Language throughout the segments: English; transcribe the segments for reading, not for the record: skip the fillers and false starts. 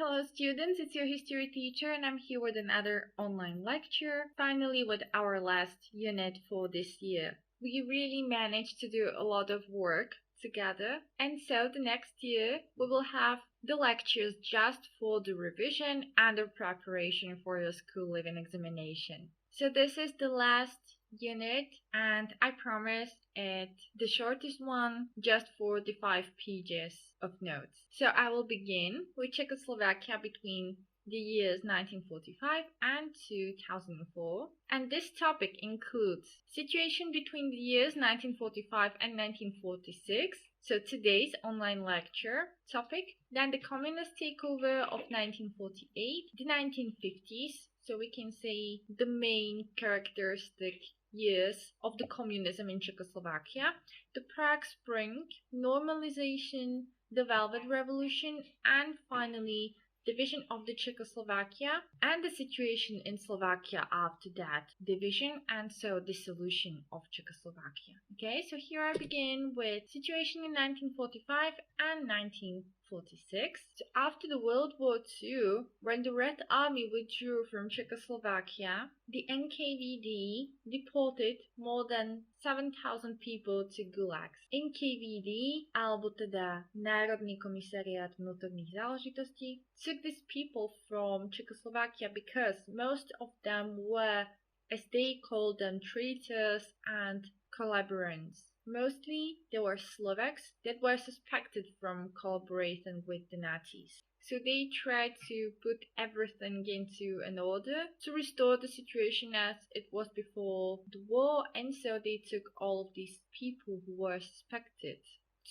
Hello students, it's your history teacher and I'm here with another online lecture, finally with our last unit for this year. We really managed to do a lot of work together, and so the next year we will have the lectures just for the revision and the preparation for your school living examination. So this is the last unit and I promise it the shortest one just for the 5 pages of notes. So I will begin with Czechoslovakia between the years 1945 and 2004, and this topic includes situation between the years 1945 and 1946, so today's online lecture topic, then the communist takeover of 1948, the 1950s, so we can say the main characteristic years of the communism in Czechoslovakia, the Prague Spring, normalization, the Velvet Revolution, and finally division of the Czechoslovakia and the situation in Slovakia after that division and so dissolution of Czechoslovakia. Okay, so here I begin with situation in 1945 and 1946. So after the World War II, when the Red Army withdrew from Czechoslovakia, the NKVD deported more than 7,000 people to gulags. NKVD, alebo teda Národný komisariát vnútorných záležitostí, took these people from Czechoslovakia because most of them were, as they called them, traitors and collaborants. Mostly they were Slovaks that were suspected from collaborating with the Nazis. So they tried to put everything into an order to restore the situation as it was before the war, and so they took all of these people who were suspected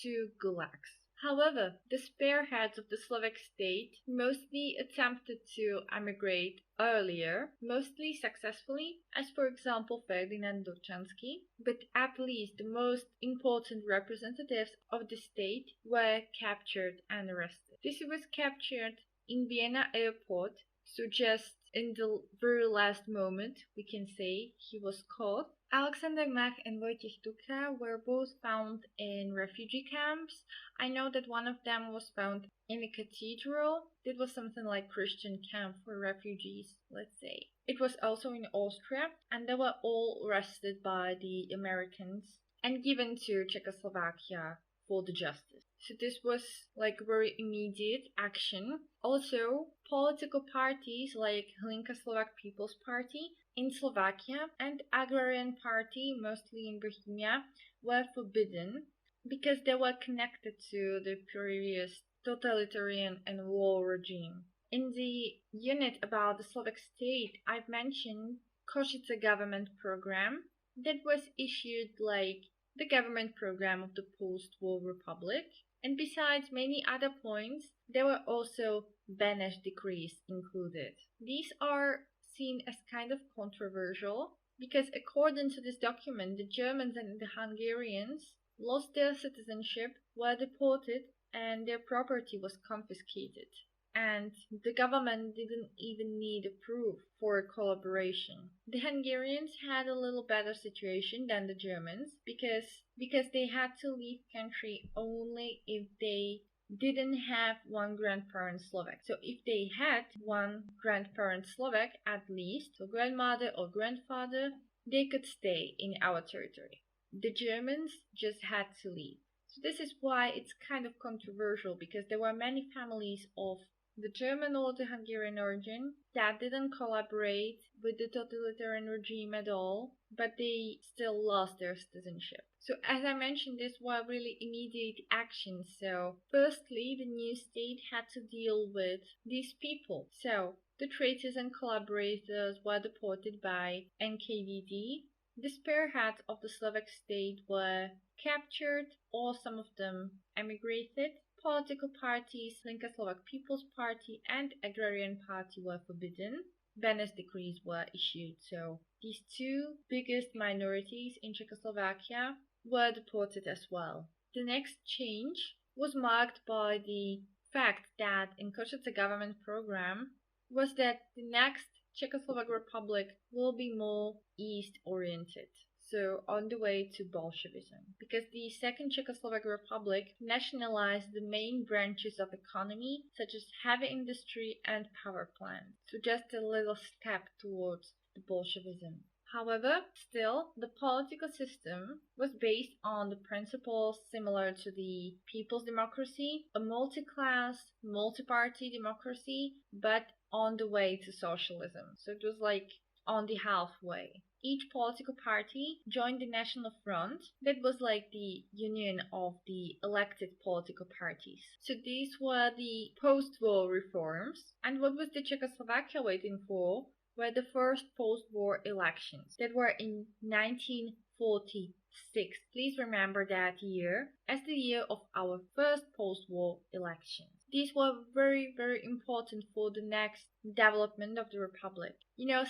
to gulags. However, the spearheads of the Slovak state mostly attempted to emigrate earlier, mostly successfully, as for example Ferdinand Dorčanský, but at least the most important representatives of the state were captured and arrested. This was captured in Vienna airport, so just in the very last moment, we can say he was caught. Alexander Mach and Wojciech Tukra were both found in refugee camps. I know that one of them was found in a cathedral. It was something like Christian camp for refugees, let's say. It was also in Austria, and they were all arrested by the Americans and given to Czechoslovakia for the justice. So this was like very immediate action. Also, political parties like Hlinka Slovak People's Party in Slovakia and Agrarian Party, mostly in Bohemia, were forbidden because they were connected to the previous totalitarian and war regime. In the unit about the Slovak state, I've mentioned Košice government program that was issued like the government program of the post-war republic, and besides many other points, there were also Beneš decrees included. These are seen as kind of controversial because according to this document, the Germans and the Hungarians lost their citizenship, were deported, and their property was confiscated. And the government didn't even need a proof for collaboration. The Hungarians had a little better situation than the Germans because they had to leave country only if they didn't have one grandparent Slovak. So if they had one grandparent Slovak at least, so grandmother or grandfather, they could stay in our territory. The Germans just had to leave. So this is why it's kind of controversial because there were many families of the German or the Hungarian origin that didn't collaborate with the totalitarian regime at all, but they still lost their citizenship. So as I mentioned, this were really immediate actions. So firstly, the new state had to deal with these people. So the traitors and collaborators were deported by NKVD. The spearheads of the Slovak state were captured, or some of them emigrated. Political parties, Hlinka Slovak People's Party and Agrarian Party were forbidden. Beneš decrees were issued, so these two biggest minorities in Czechoslovakia were deported as well. The next change was marked by the fact that in Košice government program was that the next Czechoslovak Republic will be more east-oriented. also on the way to Bolshevism, because the Second Czechoslovak Republic nationalized the main branches of economy, such as heavy industry and power plants. So just a little step towards the Bolshevism. However, still, the political system was based on the principles similar to the people's democracy, a multi-class, multi-party democracy, but on the way to socialism. So it was like on the halfway. Each political party joined the National Front, that was like the union of the elected political parties. So these were the post-war reforms, and what was the Czechoslovakia waiting for were the first post-war elections that were in 1946. Please remember that year as the year of our first post-war elections. These were very, very important for the next development of the republic.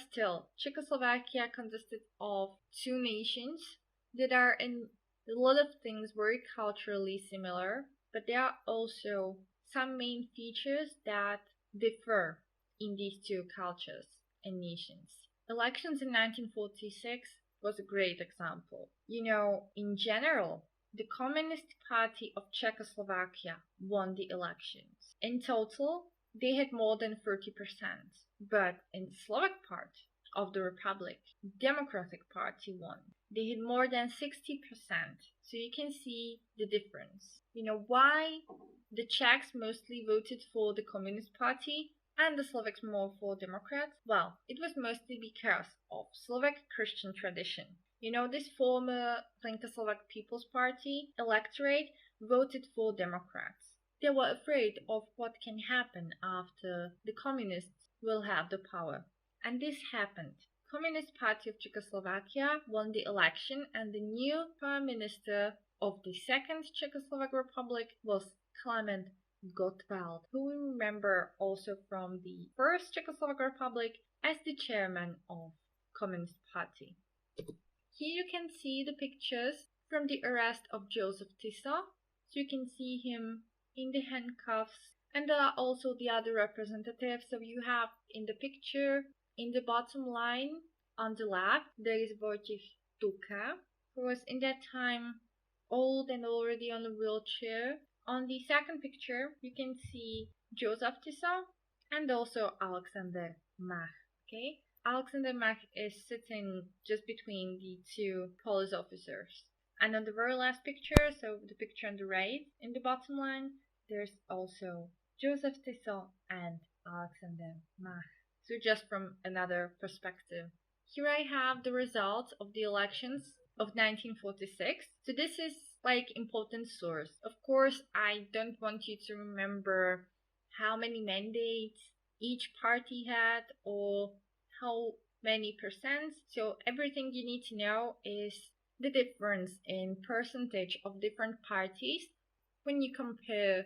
Still, Czechoslovakia consisted of two nations that are in a lot of things very culturally similar, but there are also some main features that differ in these two cultures and nations. Elections in 1946 was a great example. In general, the Communist Party of Czechoslovakia won the elections. In total, they had more than 30%. But in the Slovak part of the Republic, Democratic Party won. They had more than 60%. So you can see the difference. Why the Czechs mostly voted for the Communist Party and the Slovaks more for Democrats? Well, it was mostly because of Slovak Christian tradition. This former Slovak People's Party electorate voted for Democrats. They were afraid of what can happen after the communists will have the power. And this happened. Communist Party of Czechoslovakia won the election, and the new Prime Minister of the Second Czechoslovak Republic was Klement Gottwald, who we remember also from the First Czechoslovak Republic as the chairman of Communist Party. Here you can see the pictures from the arrest of Joseph Tiso. So you can see him in the handcuffs, and there are also the other representatives. So you have in the picture, in the bottom line on the left, there is Wojciech Tuka, who was in that time old and already on a wheelchair. On the second picture, you can see Joseph Tiso and also Alexander Mach. Okay, Alexander Mach is sitting just between the two police officers. And on the very last picture, so the picture on the right, in the bottom line, there's also Joseph Tiso and Alexander Mach. So just from another perspective. Here I have the results of the elections of 1946. So this is like important source. Of course, I don't want you to remember how many mandates each party had or how many percents. So everything you need to know is the difference in percentage of different parties when you compare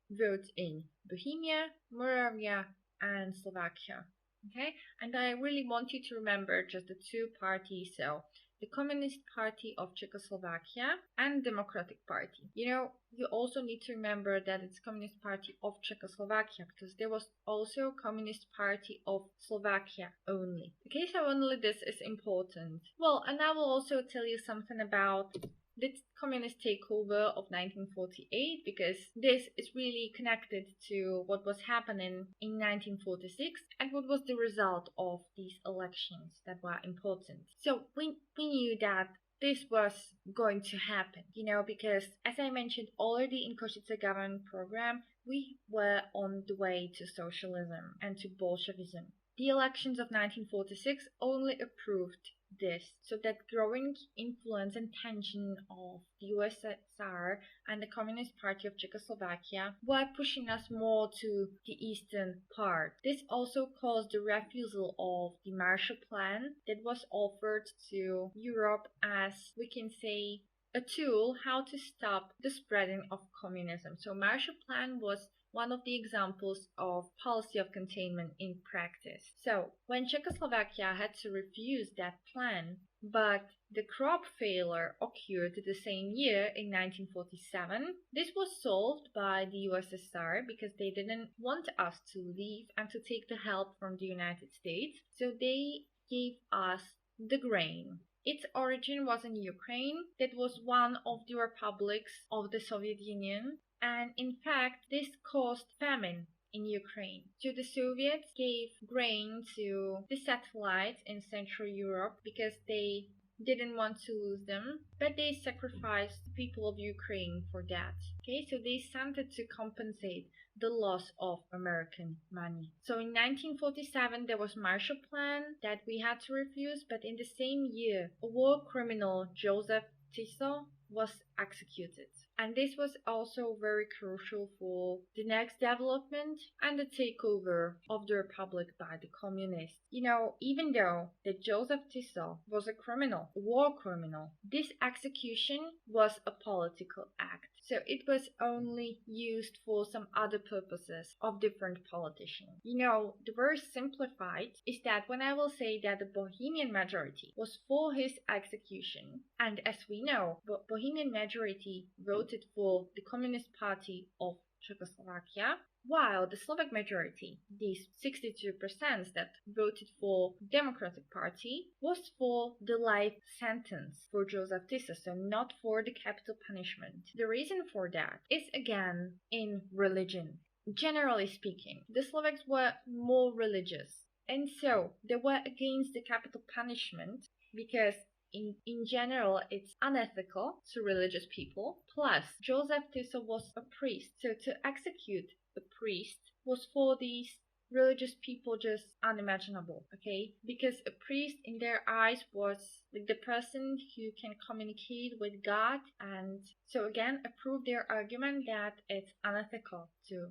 votes in Bohemia, Moravia, and Slovakia. Okay, and I really want you to remember just the two parties, so the Communist Party of Czechoslovakia and Democratic Party. You also need to remember that it's Communist Party of Czechoslovakia because there was also Communist Party of Slovakia only. Okay, so only this is important. Well, and I will also tell you something about the communist takeover of 1948 because this is really connected to what was happening in 1946 and what was the result of these elections that were important. So we knew that this was going to happen, because as I mentioned already in Košice government program, we were on the way to socialism and to Bolshevism. The elections of 1946 only approved this, so that growing influence and tension of the USSR and the Communist Party of Czechoslovakia were pushing us more to the eastern part. This also caused the refusal of the Marshall Plan that was offered to Europe as, we can say, a tool how to stop the spreading of communism. So Marshall Plan was one of the examples of policy of containment in practice. So when Czechoslovakia had to refuse that plan, but the crop failure occurred the same year in 1947, this was solved by the USSR because they didn't want us to leave and to take the help from the United States. So they gave us the grain Its origin was in Ukraine, that was one of the republics of the Soviet Union, and in fact, this caused famine in Ukraine. So the Soviets gave grain to the satellites in Central Europe because they didn't want to lose them, but they sacrificed the people of Ukraine for that. Okay, so they sent it to compensate the loss of American money. So in 1947 there was Marshall Plan that we had to refuse, but in the same year a war criminal, Joseph Tiso, was executed. And this was also very crucial for the next development and the takeover of the republic by the communists. Even though that Joseph Tiso was a criminal, a war criminal, this execution was a political act. So it was only used for some other purposes of different politicians. The very simplified is that when I will say that the Bohemian majority was for his execution, and as we know, the Bohemian majority voted for the Communist Party of Czechoslovakia, while the Slovak majority, these 62% that voted for Democratic Party, was for the life sentence for Joseph Tiso, so not for the capital punishment. The reason for that is again in religion. Generally speaking, the Slovaks were more religious, and so they were against the capital punishment because in general, it's unethical to religious people. Plus, Joseph Tiso was a priest, so to execute a priest was for these religious people just unimaginable, okay? Because a priest in their eyes was like the person who can communicate with God, and so again, approve their argument that it's unethical to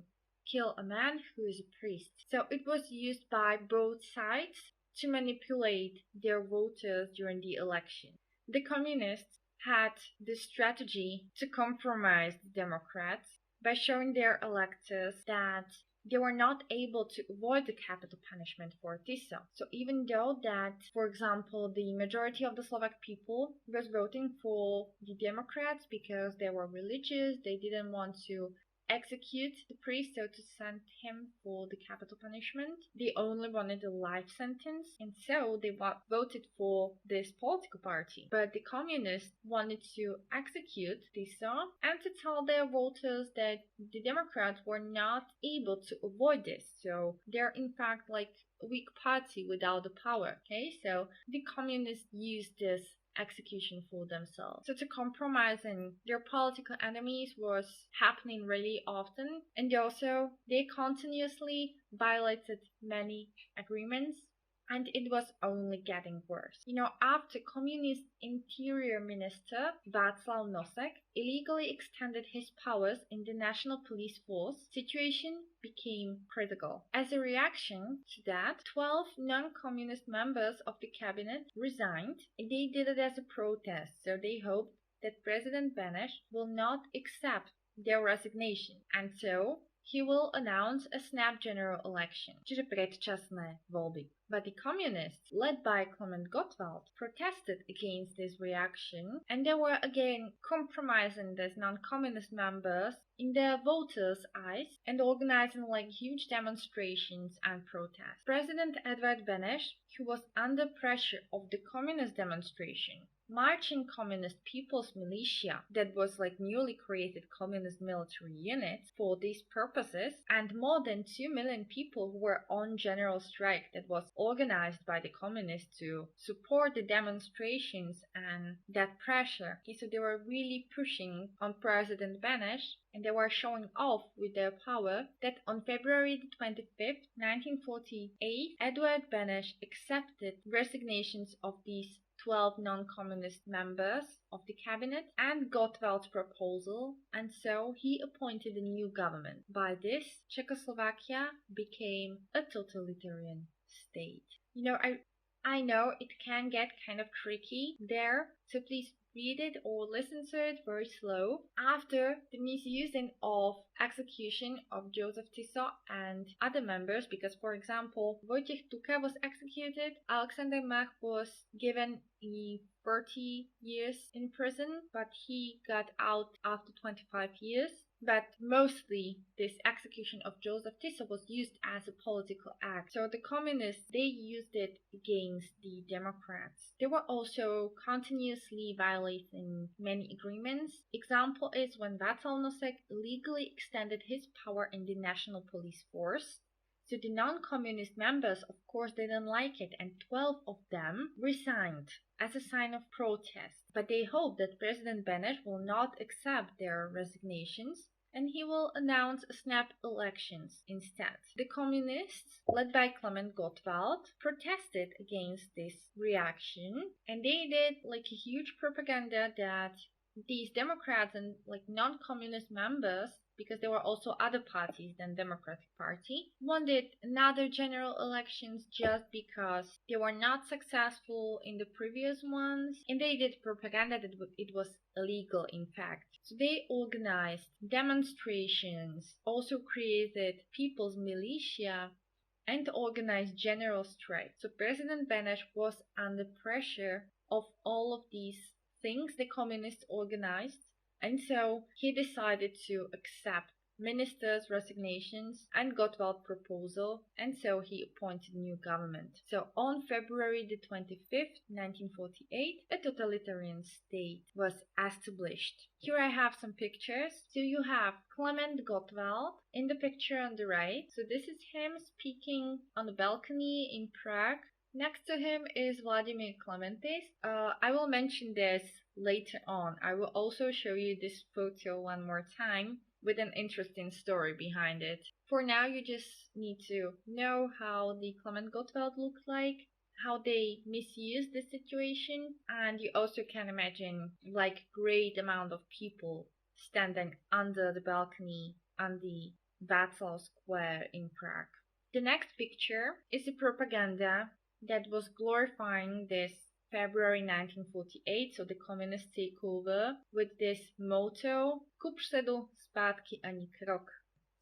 kill a man who is a priest. So it was used by both sides to manipulate their voters during the election. The communists had the strategy to compromise the Democrats by showing their electors that they were not able to avoid the capital punishment for Tiso. So even though that, for example, the majority of the Slovak people was voting for the Democrats because they were religious, they didn't want to execute the priest, so to send him for the capital punishment. They only wanted a life sentence, and so they voted for this political party. But the communists wanted to execute Tiso and to tell their voters that the Democrats were not able to avoid this. So they're in fact like a weak party without the power. Okay, so the communists used this execution for themselves. So to compromising their political enemies was happening really often, and also they continuously violated many agreements, and it was only getting worse. After Communist Interior Minister Václav Nosek illegally extended his powers in the National Police Force, situation became critical. As a reaction to that, 12 non-communist members of the cabinet resigned, and they did it as a protest, so they hoped that President Beneš will not accept their resignation, and so he will announce a snap general election, čiže predčasné voľby. But the communists, led by Klement Gottwald, protested against this reaction, and they were again compromising these non-communist members in their voters' eyes and organizing like huge demonstrations and protests. President Edvard Beneš, who was under pressure of the communist demonstration, marching communist people's militia that was like newly created communist military units for these purposes, and more than 2 million people who were on general strike that was organized by the communists to support the demonstrations and that pressure. Okay, so they were really pushing on President Beneš, and they were showing off with their power that on February 25th, 1948, Edvard Beneš accepted resignations of these 12 non-communist members of the cabinet and Gottwald's proposal, and so he appointed a new government. By this, Czechoslovakia became a totalitarian state. I know it can get kind of tricky there, so please read it or listen to it very slow. After the misusing of execution of Joseph Tiso and other members, because for example, Wojciech Tuka was executed, Alexander Mach was given 30 years in prison, but he got out after 25 years. But mostly, this execution of Joseph Tiso was used as a political act. So the communists, they used it against the Democrats. They were also continuously violating many agreements. Example is when Václav Nosek illegally extended his power in the National Police Force. So the non-communist members, of course, didn't like it, and 12 of them resigned as a sign of protest. But they hope that President Beneš will not accept their resignations and he will announce snap elections instead. The communists, led by Clement Gottwald, protested against this reaction and they did like a huge propaganda that these Democrats and like non-communist members, because there were also other parties than Democratic Party, wanted another general elections just because they were not successful in the previous ones, and they did propaganda that it was illegal in fact. So they organized demonstrations, also created people's militia, and organized general strikes. So President Beneš was under pressure of all of these things the communists organized, and so he decided to accept ministers' resignations and Gottwald's proposal, and so he appointed new government. So on February the 25th, 1948, a totalitarian state was established. Here I have some pictures. So you have Clement Gottwald in the picture on the right. So this is him speaking on the balcony in Prague. Next to him is Vladimir Klementis. I will mention this later on. I will also show you this photo one more time with an interesting story behind it. For now, you just need to know how the Clement Gottwald looked like, how they misused the situation, and you also can imagine like great amount of people standing under the balcony on the Václav Square in Prague. The next picture is a propaganda that was glorifying this February 1948, so the communist takeover, with this motto, Kupředu, zpátky ani krok.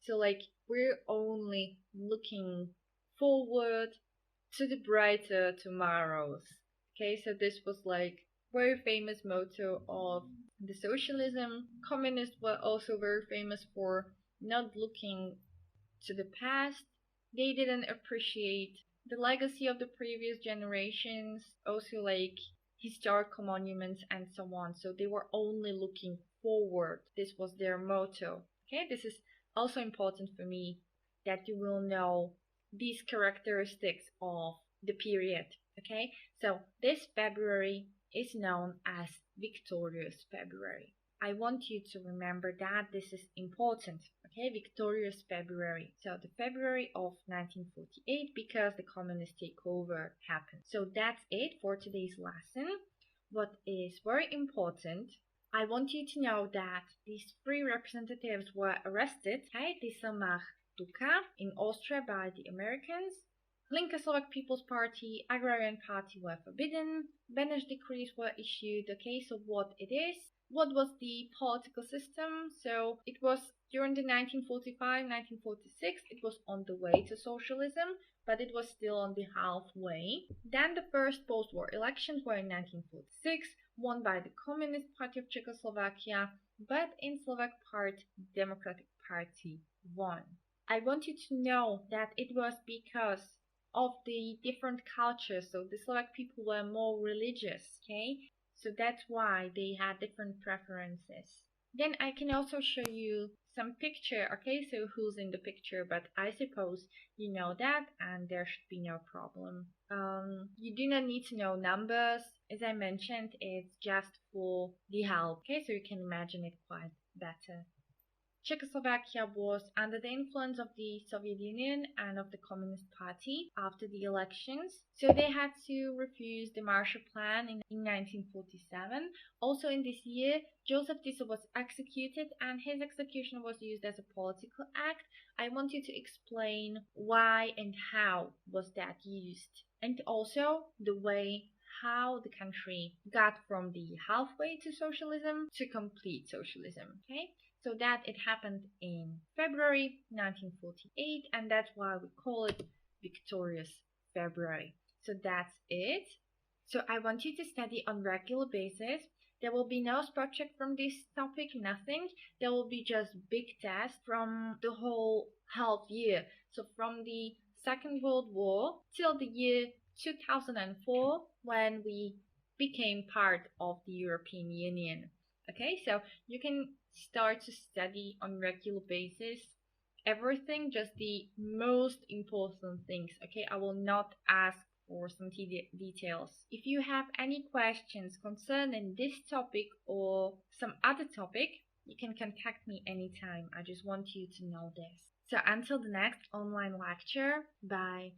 So like we're only looking forward to the brighter tomorrows. Okay, so this was like very famous motto of the socialism. Communists were also very famous for not looking to the past. They didn't appreciate the legacy of the previous generations, also like historical monuments and so on. So they were only looking forward. This was their motto. Okay, this is also important for me that you will know these characteristics of the period. Okay, so this February is known as Victorious February. I want you to remember that this is important. Okay, Victorious February. So the February of 1948 because the communist takeover happened. So that's it for today's lesson. What is very important, I want you to know that these three representatives were arrested. Okay, Tiso Tuka in Austria by the Americans. Linka Slovak People's Party, Agrarian Party were forbidden. Beneš decrees were issued. Okay, so what it is? What was the political system? So it was during the 1945-1946, it was on the way to socialism, but it was still on the halfway. Then the first post-war elections were in 1946, won by the Communist Party of Czechoslovakia, but in Slovak part, Democratic Party won. I want you to know that it was because of the different cultures. So the Slovak people were more religious, okay? So that's why they had different preferences. Then I can also show you some picture, okay? So who's in the picture, but I suppose you know that and there should be no problem. You do not need to know numbers. As I mentioned, it's just for the help, okay? So you can imagine it quite better. Czechoslovakia was under the influence of the Soviet Union and of the Communist Party after the elections, so they had to refuse the Marshall Plan in 1947. Also in this year, Joseph Tiso was executed and his execution was used as a political act. I want you to explain why and how was that used, and also the way how the country got from the halfway to socialism to complete socialism, okay? So that it happened in February 1948, and that's why we call it Victorious February. So that's it. So I want you to study on regular basis. There will be no spot check from this topic, nothing. There will be just big tests from the whole half year. So from the Second World War till the year 2004 when we became part of the European Union. Okay, so you can start to study on regular basis everything, just the most important things. Okay, I will not ask for some details. If you have any questions concerning this topic or some other topic, you can contact me anytime. I just want you to know this. So until the next online lecture, bye.